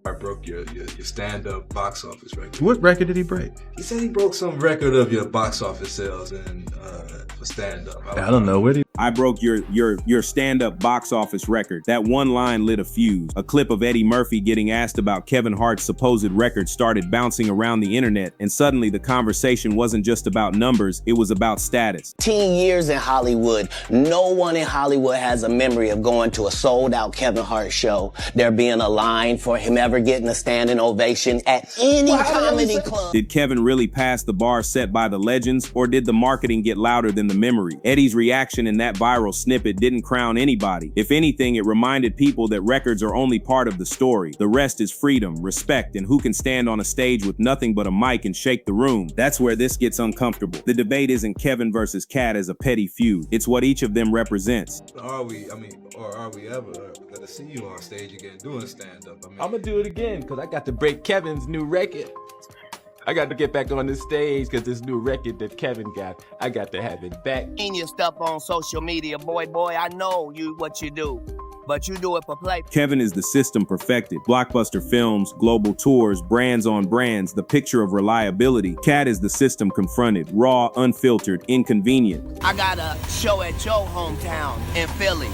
Hart broke your stand-up box office record. What record did he break? He said he broke some record of your box office sales for stand-up. I don't know. What did I broke your stand-up box office record. That one line lit a fuse. A clip of Eddie Murphy getting asked about Kevin Hart's supposed record started bouncing around the internet, and suddenly the conversation wasn't just about numbers, it was about status. 10 years in Hollywood, no one in Hollywood has a memory of going to a sold-out Kevin Hart show, there being a line for him ever getting a standing ovation at any comedy club. Did Kevin really pass the bar set by the legends, or did the marketing get louder than the memory? Eddie's reaction in that viral snippet didn't crown anybody. If anything, it reminded people that records are only part of the story. The rest is freedom, respect, and who can stand on a stage with nothing but a mic and shake the room. That's where this gets uncomfortable. The debate isn't Kevin versus Katt as a petty feud. It's what each of them represents. Are we ever gonna see you on stage again doing stand-up? I'm gonna do it again because I got to break Kevin's new record. I got to get back on this stage because this new record that Kevin got, I got to have it back. Your stuff on social media, boy, I know what you do, but you do it for play. Kevin is the system perfected. Blockbuster films, global tours, brands on brands, the picture of reliability. Katt is the system confronted, raw, unfiltered, inconvenient. I got a show at your hometown in Philly.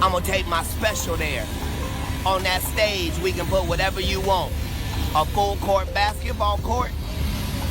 I'm gonna take my special there. On that stage, we can put whatever you want. A full court basketball court,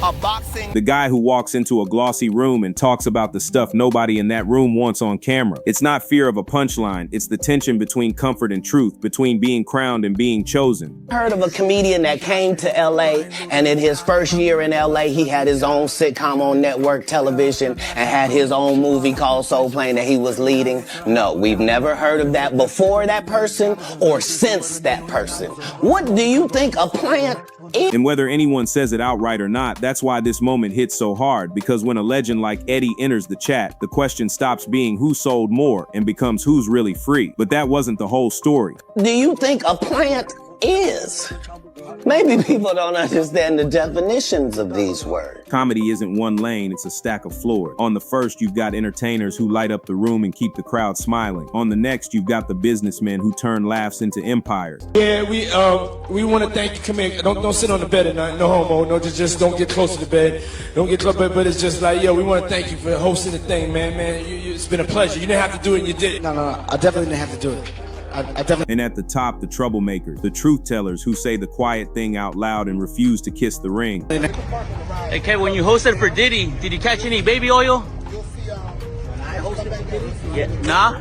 a boxing. The guy who walks into a glossy room and talks about the stuff nobody in that room wants on camera. It's not fear of a punchline, it's the tension between comfort and truth, between being crowned and being chosen. Heard of a comedian that came to LA, and in his first year in LA, he had his own sitcom on network television and had his own movie called Soul Plane that he was leading? No, we've never heard of that before that person or since that person. What do you think a plant is? And whether anyone says it outright or not, that's why this moment hits so hard, because when a legend like Eddie enters the chat, the question stops being who sold more and becomes who's really free. But that wasn't the whole story. Do you think a plant is? Maybe people don't understand the definitions of these words. Comedy isn't one lane, it's a stack of floors. On the first, you've got entertainers who light up the room and keep the crowd smiling. On the next, you've got the businessmen who turn laughs into empires. Yeah, we want to thank you. Come here. Don't sit on the bed at night. No homo. No, just don't get close to the bed. Don't get close. But it's just like, yo, we want to thank you for hosting the thing, man. It's been a pleasure. You didn't have to do it, and you did it. No, I definitely didn't have to do it. And at the top, the troublemakers, the truth tellers who say the quiet thing out loud and refuse to kiss the ring. Hey, Kev, when you hosted for Diddy, did you catch any baby oil? Yeah, nah?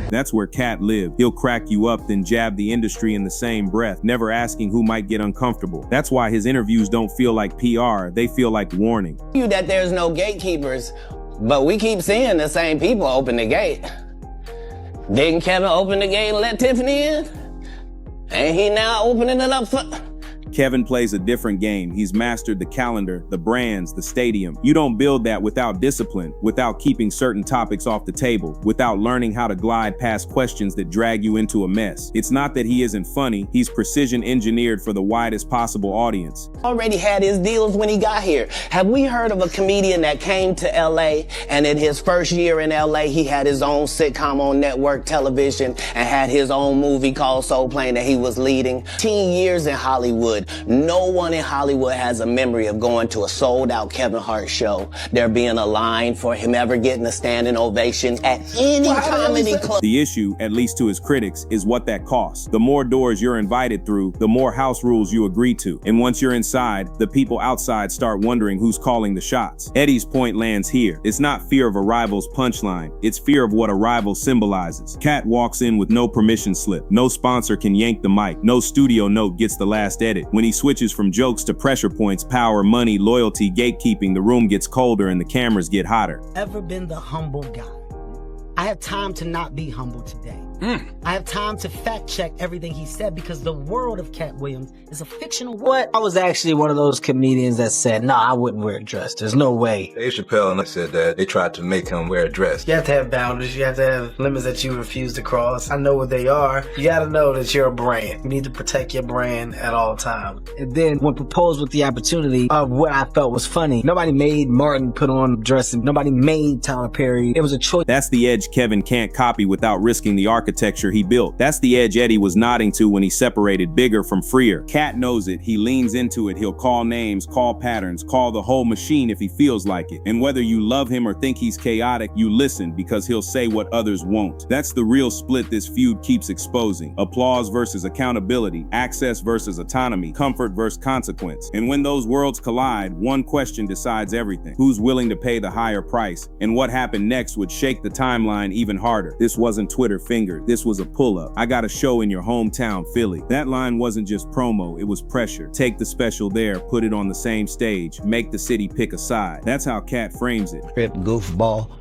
That's where Katt lived. He'll crack you up, then jab the industry in the same breath, never asking who might get uncomfortable. That's why his interviews don't feel like PR, they feel like warning. You that there's no gatekeepers, but we keep seeing the same people open the gate. Didn't Kevin open the gate and let Tiffany in? Ain't he now opening it up for... Kevin plays a different game. He's mastered the calendar, the brands, the stadium. You don't build that without discipline, without keeping certain topics off the table, without learning how to glide past questions that drag you into a mess. It's not that he isn't funny, he's precision engineered for the widest possible audience. Already had his deals when he got here. Have we heard of a comedian that came to LA, and in his first year in LA, he had his own sitcom on network television and had his own movie called Soul Plane that he was leading? 10 years in Hollywood. No one in Hollywood has a memory of going to a sold-out Kevin Hart show, there being a line for him ever getting a standing ovation at any comedy club. The issue, at least to his critics, is what that costs. The more doors you're invited through, the more house rules you agree to. And once you're inside, the people outside start wondering who's calling the shots. Eddie's point lands here. It's not fear of a rival's punchline, it's fear of what a rival symbolizes. Katt walks in with no permission slip. No sponsor can yank the mic. No studio note gets the last edit. When he switches from jokes to pressure points, power, money, loyalty, gatekeeping, the room gets colder and the cameras get hotter. Ever been the humble guy? I have time to not be humble today. I have time to fact check everything he said because the world of Katt Williams is a fictional world. I was actually one of those comedians that said, no, I wouldn't wear a dress. There's no way. Dave Chappelle and I said that they tried to make him wear a dress. You have to have boundaries. You have to have limits that you refuse to cross. I know what they are. You got to know that you're a brand. You need to protect your brand at all times. And then when proposed with the opportunity of what I felt was funny, nobody made Martin put on a dress and nobody made Tyler Perry. It was a choice. That's the edge Kevin can't copy without risking the archive. architecture he built. That's the edge Eddie was nodding to when he separated bigger from freer. Katt knows it. He leans into it. He'll call names, call patterns, call the whole machine if he feels like it. And whether you love him or think he's chaotic, you listen because he'll say what others won't. That's the real split this feud keeps exposing. Applause versus accountability, access versus autonomy, comfort versus consequence. And when those worlds collide, one question decides everything. Who's willing to pay the higher price? And what happened next would shake the timeline even harder. This wasn't Twitter fingered. This was a pull-up. I got a show in your hometown, Philly. That line wasn't just promo, it was pressure. Take the special there, put it on the same stage, make the city pick a side. That's how Katt frames it. Script goofball,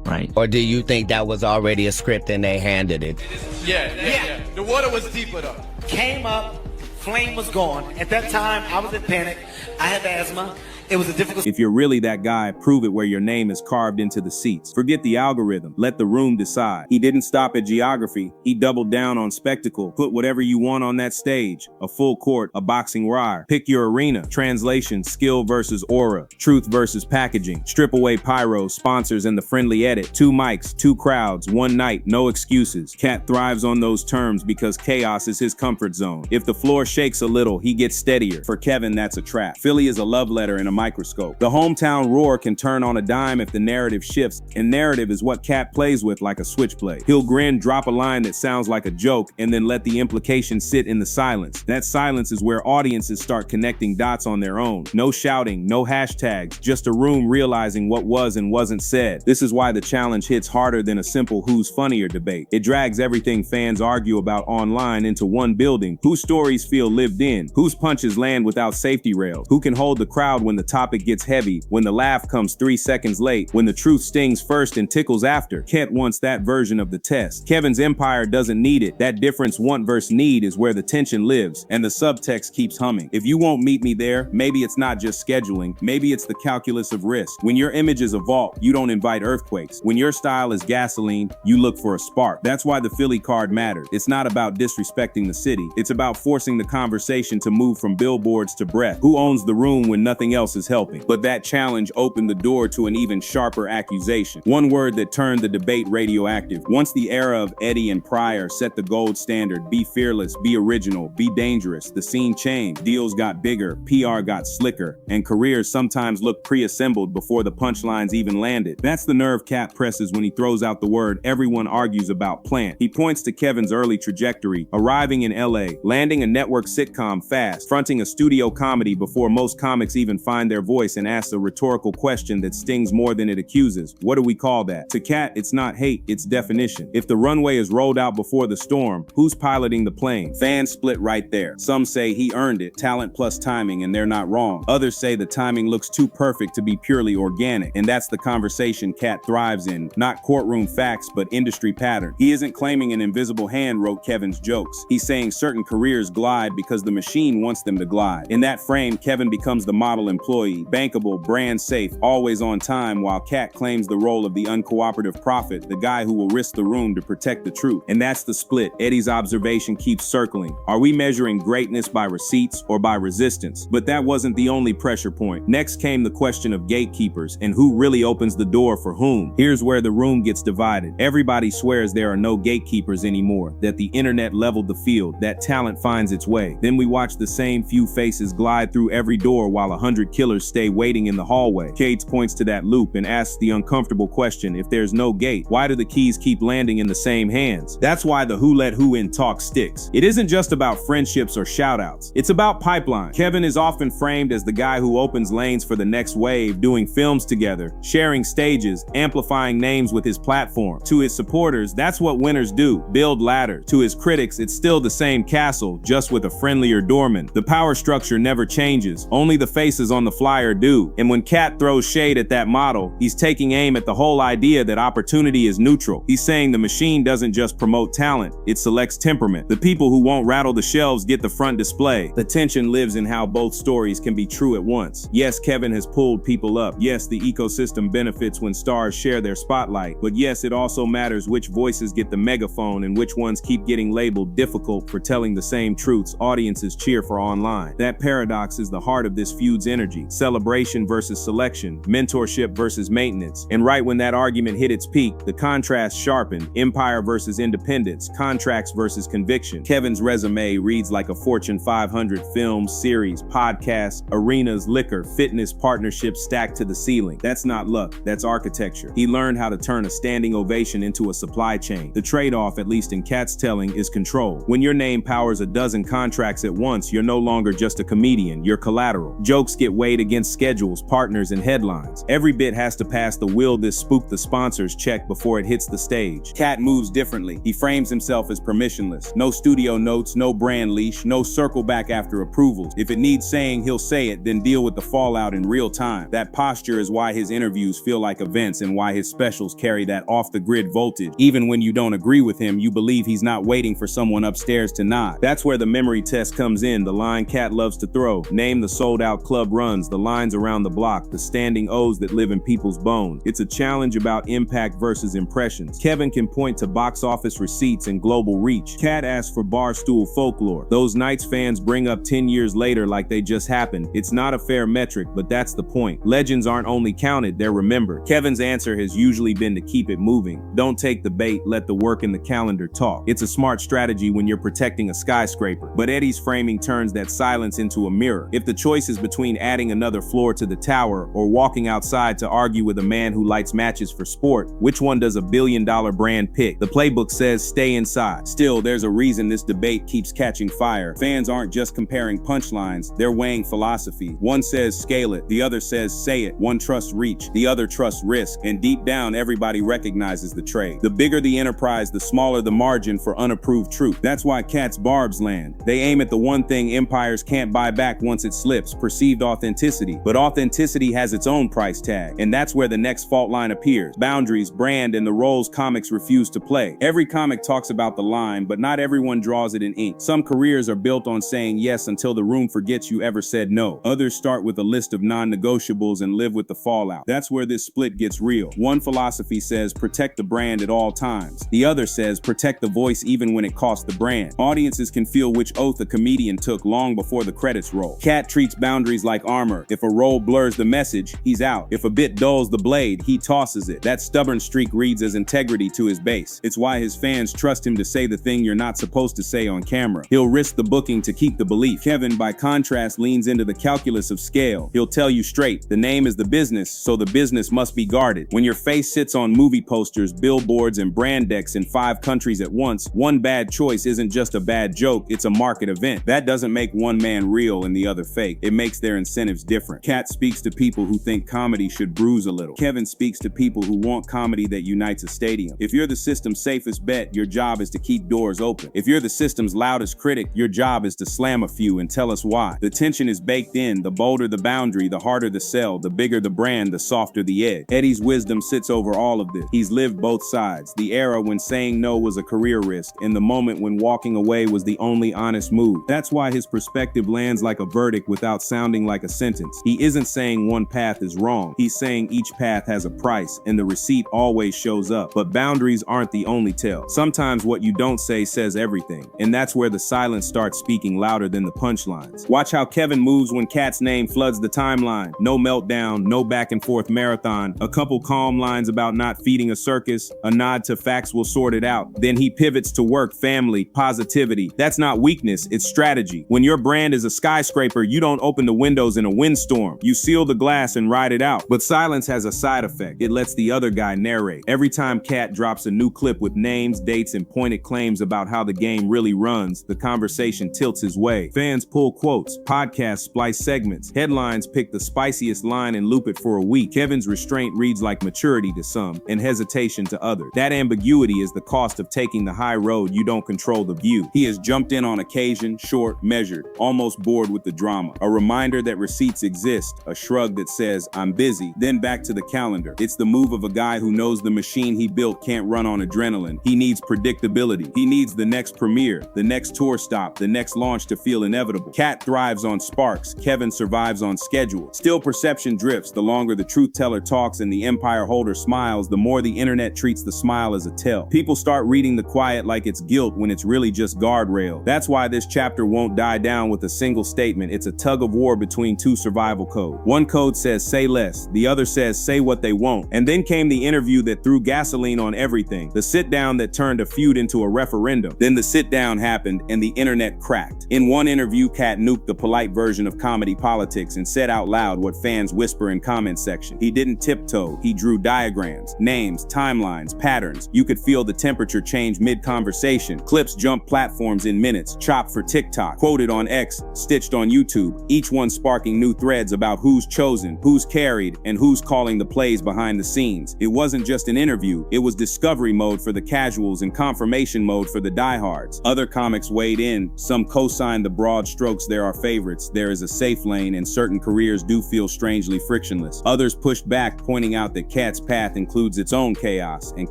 right? Or do you think that was already a script and they handed it? Yeah. The water was deeper though. Came up, flame was gone. At that time, I was in panic. I had asthma. It was a difficult. If you're really that guy, prove it where your name is carved into the seats. Forget the algorithm. Let the room decide. He didn't stop at geography. He doubled down on spectacle. Put whatever you want on that stage. A full court, a boxing wire. Pick your arena. Translation, skill versus aura. Truth versus packaging. Strip away pyro, sponsors, and the friendly edit. 2 mics, 2 crowds, 1 night, no excuses. Katt thrives on those terms because chaos is his comfort zone. If the floor shakes a little, he gets steadier. For Kevin, that's a trap. Philly is a love letter in a microscope. The hometown roar can turn on a dime if the narrative shifts, and narrative is what Katt plays with like a switchblade. He'll grin, drop a line that sounds like a joke, and then let the implication sit in the silence. That silence is where audiences start connecting dots on their own. No shouting, no hashtags, just a room realizing what was and wasn't said. This is why the challenge hits harder than a simple who's funnier debate. It drags everything fans argue about online into one building. Whose stories feel lived in? Whose punches land without safety rails? Who can hold the crowd when the topic gets heavy, when the laugh comes 3 seconds late, when the truth stings first and tickles after? Katt wants that version of the test. Kevin's empire doesn't need it. That difference, want versus need, is where the tension lives, and the subtext keeps humming. If you won't meet me there, maybe it's not just scheduling, maybe it's the calculus of risk. When your image is a vault, you don't invite earthquakes. When your style is gasoline, you look for a spark. That's why the Philly card matters. It's not about disrespecting the city. It's about forcing the conversation to move from billboards to breath. Who owns the room when nothing else is helping? But that challenge opened the door to an even sharper accusation. One word that turned the debate radioactive. Once the era of Eddie and Pryor set the gold standard, be fearless, be original, be dangerous, the scene changed. Deals got bigger, PR got slicker, and careers sometimes looked pre-assembled before the punchlines even landed. That's the nerve Katt presses when he throws out the word everyone argues about plant. He points to Kevin's early trajectory, arriving in LA, landing a network sitcom fast, fronting a studio comedy before most comics even find their voice, and asks a rhetorical question that stings more than it accuses. What do we call that? To Katt, it's not hate, it's definition. If the runway is rolled out before the storm, who's piloting the plane? Fans split right there. Some say he earned it, talent plus timing, and they're not wrong. Others say the timing looks too perfect to be purely organic, and that's the conversation Katt thrives in. Not courtroom facts, but industry pattern. He isn't claiming an invisible hand wrote Kevin's jokes. He's saying certain careers glide because the machine wants them to glide. In that frame, Kevin becomes the model employee, bankable, brand safe, always on time, while Katt claims the role of the uncooperative prophet, the guy who will risk the room to protect the truth. And that's the split. Eddie's observation keeps circling. Are we measuring greatness by receipts or by resistance? But that wasn't the only pressure point. Next came the question of gatekeepers and who really opens the door for whom. Here's where the room gets divided. Everybody swears there are no gatekeepers anymore, that the internet leveled the field, that talent finds its way. Then we watch the same few faces glide through every door while 100 killers stay waiting in the hallway. Cates points to that loop and asks the uncomfortable question, if there's no gate, why do the keys keep landing in the same hands? That's why the who let who in talk sticks. It isn't just about friendships or shoutouts. It's about pipeline. Kevin is often framed as the guy who opens lanes for the next wave, doing films together, sharing stages, amplifying names with his platform. To his supporters, that's what winners do, build ladders. To his critics, it's still the same castle, just with a friendlier doorman. The power structure never changes, only the faces on the flyer do. And when Katt throws shade at that model, he's taking aim at the whole idea that opportunity is neutral. He's saying the machine doesn't just promote talent, it selects temperament. The people who won't rattle the shelves get the front display. The tension lives in how both stories can be true at once. Yes, Kevin has pulled people up. Yes, the ecosystem benefits when stars share their spotlight. But yes, it also matters which voices get the megaphone and which ones keep getting labeled difficult for telling the same truths audiences cheer for online. That paradox is the heart of this feud's energy. strategy, celebration versus selection, mentorship versus maintenance. And right when that argument hit its peak, the contrast sharpened: empire versus independence, contracts versus conviction. Kevin's resume reads like a Fortune 500: films, series, podcasts, arenas, liquor, fitness, partnerships stacked to the ceiling. That's not luck, that's architecture. He learned how to turn a standing ovation into a supply chain. The trade-off, at least in Katt's telling, is control. When your name powers a dozen contracts at once, you're no longer just a comedian, you're collateral. Jokes get weighed against schedules, partners, and headlines. Every bit has to pass the "will this spook the sponsors" check before it hits the stage. Katt moves differently. He frames himself as permissionless. No studio notes, no brand leash, no circle back after approvals. If it needs saying, he'll say it, then deal with the fallout in real time. That posture is why his interviews feel like events and why his specials carry that off-the-grid voltage. Even when you don't agree with him, you believe he's not waiting for someone upstairs to nod. That's where the memory test comes in, the line Katt loves to throw. Name the sold-out club runs, the lines around the block, the standing O's that live in people's bones. It's a challenge about impact versus impressions. Kevin can point to box office receipts and global reach. Katt asks for barstool folklore. Those nights fans bring up 10 years later like they just happened. It's not a fair metric, but that's the point. Legends aren't only counted, they're remembered. Kevin's answer has usually been to keep it moving. Don't take the bait, let the work in the calendar talk. It's a smart strategy when you're protecting a skyscraper, but Eddie's framing turns that silence into a mirror. If the choice is between adding another floor to the tower or walking outside to argue with a man who lights matches for sport, which one does a billion-dollar brand pick? The playbook says stay inside. Still, there's a reason this debate keeps catching fire. Fans aren't just comparing punchlines, they're weighing philosophy. One says scale it, the other says say it. One trusts reach, the other trusts risk, and deep down everybody recognizes the trade. The bigger the enterprise, the smaller the margin for unapproved truth. That's why Katt's barbs land. They aim at the one thing empires can't buy back once it slips: perceived authenticity. But authenticity has its own price tag, and that's where the next fault line appears: boundaries, brand, and the roles comics refuse to play. Every comic talks about the line, but not everyone draws it in ink. Some careers are built on saying yes until the room forgets you ever said no. Others start with a list of non-negotiables and live with the fallout. That's where this split gets real. One philosophy says protect the brand at all times. The other says protect the voice even when it costs the brand. Audiences can feel which oath a comedian took long before the credits roll. Katt treats boundaries like armor. If a role blurs the message, he's out. If a bit dulls the blade, he tosses it. That stubborn streak reads as integrity to his base. It's why his fans trust him to say the thing you're not supposed to say on camera. He'll risk the booking to keep the belief. Kevin, by contrast, leans into the calculus of scale. He'll tell you straight, the name is the business, so the business must be guarded. When your face sits on movie posters, billboards, and brand decks in 5 countries at once, one bad choice isn't just a bad joke, it's a market event. That doesn't make one man real and the other fake. It makes their incentives different. Katt speaks to people who think comedy should bruise a little. Kevin speaks to people who want comedy that unites a stadium. If you're the system's safest bet, your job is to keep doors open. If you're the system's loudest critic, your job is to slam a few and tell us why. The tension is baked in. The bolder the boundary, the harder the sell. The bigger the brand, the softer the edge. Eddie's wisdom sits over all of this. He's lived both sides. The era when saying no was a career risk, and the moment when walking away was the only honest move. That's why his perspective lands like a verdict without sounding like a sentence. He isn't saying one path is wrong. He's saying each path has a price, and the receipt always shows up. But boundaries aren't the only tell. Sometimes what you don't say says everything, and that's where the silence starts speaking louder than the punchlines. Watch how Kevin moves when Katt's name floods the timeline. No meltdown, no back and forth marathon, a couple calm lines about not feeding a circus, a nod to facts will sort it out. Then he pivots to work, family, positivity. That's not weakness, it's strategy. When your brand is a skyscraper, you don't open the windows in a windstorm. You seal the glass and ride it out. But silence has a side effect. It lets the other guy narrate. Every time Katt drops a new clip with names, dates, and pointed claims about how the game really runs, the conversation tilts his way. Fans pull quotes, podcasts splice segments, headlines pick the spiciest line and loop it for a week. Kevin's restraint reads like maturity to some and hesitation to others. That ambiguity is the cost of taking the high road. You don't control the view. He has jumped in on occasion, short, measured, almost bored with the drama. A reminder that receipts exist, a shrug that says, I'm busy, then back to the calendar. It's the move of a guy who knows the machine he built can't run on adrenaline. He needs predictability. He needs the next premiere, the next tour stop, the next launch to feel inevitable. Katt thrives on sparks. Kevin survives on schedule. Still, perception drifts. The longer the truth teller talks and the empire holder smiles, the more the internet treats the smile as a tell. People start reading the quiet like it's guilt when it's really just guardrail. That's why this chapter won't die down with a single statement. It's a tug of war between two two survival codes. One code says say less, the other says say what they won't. And then came the interview that threw gasoline on everything, the sit down that turned a feud into a referendum. Then the sit down happened and the internet cracked. In one interview, Katt nuked the polite version of comedy politics and said out loud what fans whisper in comment section. He didn't tiptoe, he drew diagrams, names, timelines, patterns. You could feel the temperature change mid-conversation. Clips jumped platforms in minutes, chopped for TikTok, quoted on X, stitched on YouTube, each one sparking new threads about who's chosen, who's carried, and who's calling the plays behind the scenes. It wasn't just an interview, it was discovery mode for the casuals and confirmation mode for the diehards. Other comics weighed in, some co-signed the broad strokes there are favorites, there is a safe lane, and certain careers do feel strangely frictionless. Others pushed back, pointing out that Katt's path includes its own chaos, and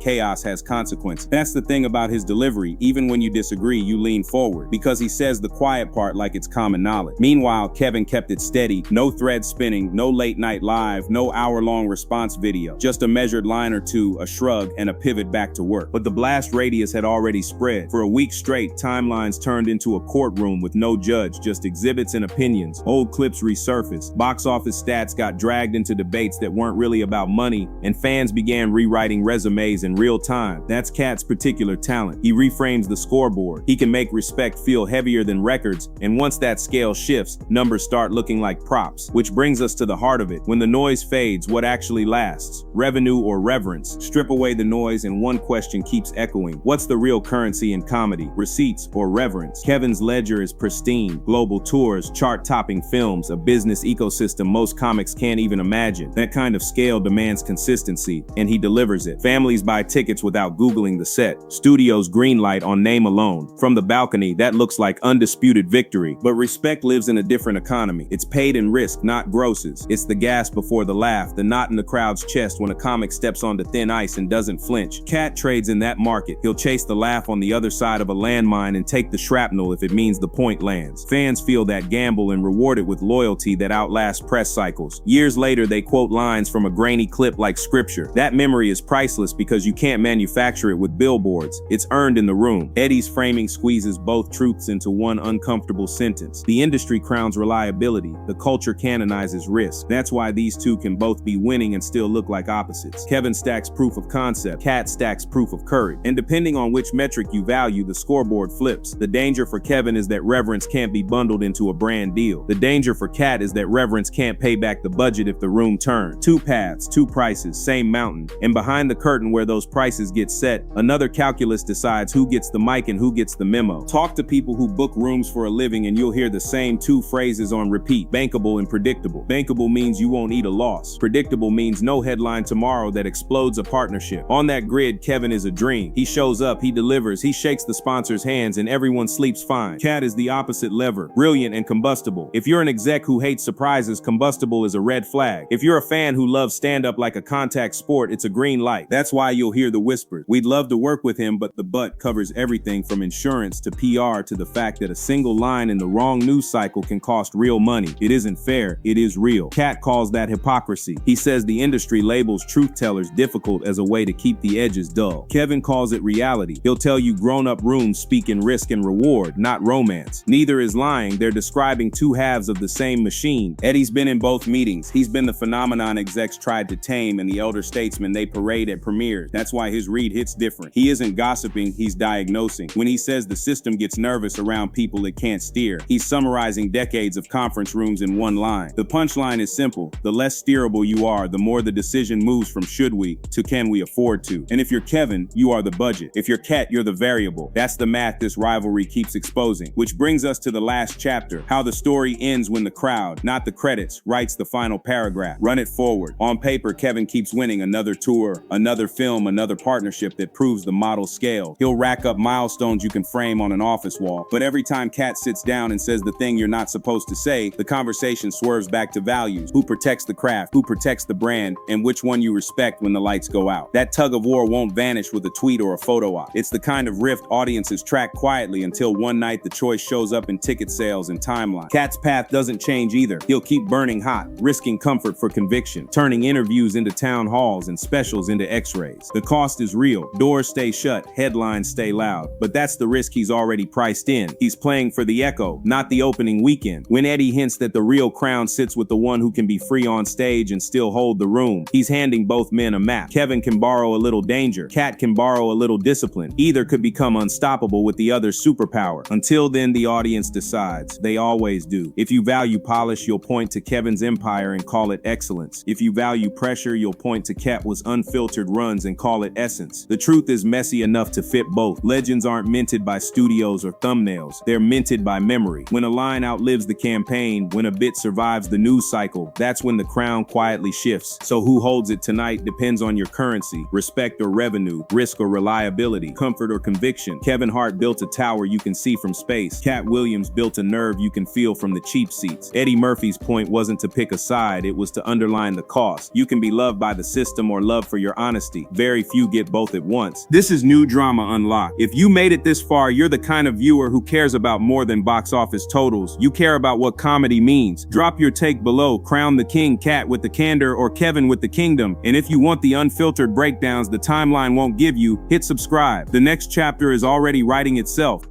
chaos has consequences. That's the thing about his delivery, even when you disagree, you lean forward, because he says the quiet part like it's common knowledge. Meanwhile, Kevin kept it steady, no thread spinning, no late night live, no hour-long response video, just a measured line or two, a shrug, and a pivot back to work. But the blast radius had already spread. For a week straight, timelines turned into a courtroom with no judge, just exhibits and opinions. Old clips resurfaced, box office stats got dragged into debates that weren't really about money, and fans began rewriting resumes in real time. That's Katt's particular talent. He reframes the scoreboard. He can make respect feel heavier than records, and once that scale shifts, numbers start looking like props. Which brings us to the heart of it. When the noise fades, what actually lasts? Revenue or reverence? Strip away the noise and one question keeps echoing. What's the real currency in comedy? Receipts or reverence? Kevin's ledger is pristine. Global tours, chart-topping films, a business ecosystem most comics can't even imagine. That kind of scale demands consistency, and he delivers it. Families buy tickets without Googling the set. Studios greenlight on name alone. From the balcony, that looks like undisputed victory. But respect lives in a different economy. It's paid in risk, not grosses. It's the gas before the laugh, the knot in the crowd's chest when a comic steps onto thin ice and doesn't flinch. Katt trades in that market. He'll chase the laugh on the other side of a landmine and take the shrapnel if it means the point lands. Fans feel that gamble and reward it with loyalty that outlasts press cycles. Years later, they quote lines from a grainy clip like scripture. That memory is priceless because you can't manufacture it with billboards. It's earned in the room. Eddie's framing squeezes both truths into one uncomfortable sentence. The industry crowns reliability. The culture canonizes risk. That's why these two can both be winning and still look like opposites. Kevin stacks proof of concept. Katt stacks proof of courage. And depending on which metric you value, the scoreboard flips. The danger for Kevin is that reverence can't be bundled into a brand deal. The danger for Katt is that reverence can't pay back the budget if the room turns. Two paths, two prices, same mountain. And behind the curtain where those prices get set, another calculus decides who gets the mic and who gets the memo. Talk to people who book rooms for a living and you'll hear the same two phrases on repeat. Bankable and predictable. Bankable means you won't eat a loss. Predictable means no headline tomorrow that explodes a partnership. On that grid, Kevin is a dream. He shows up, he delivers, he shakes the sponsor's hands, and everyone sleeps fine. Katt is the opposite lever, brilliant and combustible. If you're an exec who hates surprises, combustible is a red flag. If you're a fan who loves stand-up like a contact sport, it's a green light. That's why you'll hear the whispers. We'd love to work with him, but the but covers everything from insurance to PR to the fact that a single line in the wrong news cycle can cost real money. It isn't fair, it is real. Katt calls that hypocrisy. He says the industry labels truth tellers difficult as a way to keep the edges dull. Kevin calls it reality. He'll tell you grown-up rooms speak in risk and reward, not romance. Neither is lying, they're describing two halves of the same machine. Eddie's been in both meetings. He's been the phenomenon execs tried to tame and the elder statesman they parade at premieres. That's why his read hits different. He isn't gossiping, he's diagnosing. When he says the system gets nervous around people it can't steer, he's summarizing decades of conference rooms in one line. The punchline is simple. The less steerable you are, the more the decision moves from should we to can we afford to. And if you're Kevin, you are the budget. If you're Katt, you're the variable. That's the math this rivalry keeps exposing. Which brings us to the last chapter, how the story ends when the crowd, not the credits, writes the final paragraph. Run it forward. On paper, Kevin keeps winning another tour, another film, another partnership that proves the model scale. He'll rack up milestones you can frame on an office wall. But every time Katt sits down and says the thing you're not supposed to say, the conversation swerves back to values. Who protects the craft? Who protects the brand? And which one you respect when the lights go out? That tug of war won't vanish with a tweet or a photo op. It's the kind of rift audiences track quietly until one night the choice shows up in ticket sales and timeline. Katt's path doesn't change either. He'll keep burning hot, risking comfort for conviction, turning interviews into town halls and specials into x-rays. The cost is real. Doors stay shut, headlines stay loud. But that's the risk he's already priced in. He's playing for the echo, not the opening weekend. When Eddie hints that the real crown sits with the one who can be free on stage and still hold the room. He's handing both men a map. Kevin can borrow a little danger. Katt can borrow a little discipline. Either could become unstoppable with the other's superpower. Until then, the audience decides. They always do. If you value polish, you'll point to Kevin's empire and call it excellence. If you value pressure, you'll point to Katt's unfiltered runs and call it essence. The truth is messy enough to fit both. Legends aren't minted by studios or thumbnails. They're minted by memory. When a line outlives the campaign, when a bit survives the news cycle, that's when the crown quietly shifts. So who holds it tonight depends on your currency, respect or revenue, risk or reliability, comfort or conviction. Kevin Hart built a tower you can see from space. Katt Williams built a nerve you can feel from the cheap seats. Eddie Murphy's point wasn't to pick a side, it was to underline the cost. You can be loved by the system or loved for your honesty. Very few get both at once. This is New Drama Unlocked. If you made it this far, you're the kind of viewer who cares about more than box office totals. You care about what comedy means. Drop your take below. Crown the king, Katt with the candor or Kevin with the kingdom. And if you want the unfiltered breakdowns the timeline won't give you, hit subscribe. The next chapter is already writing itself.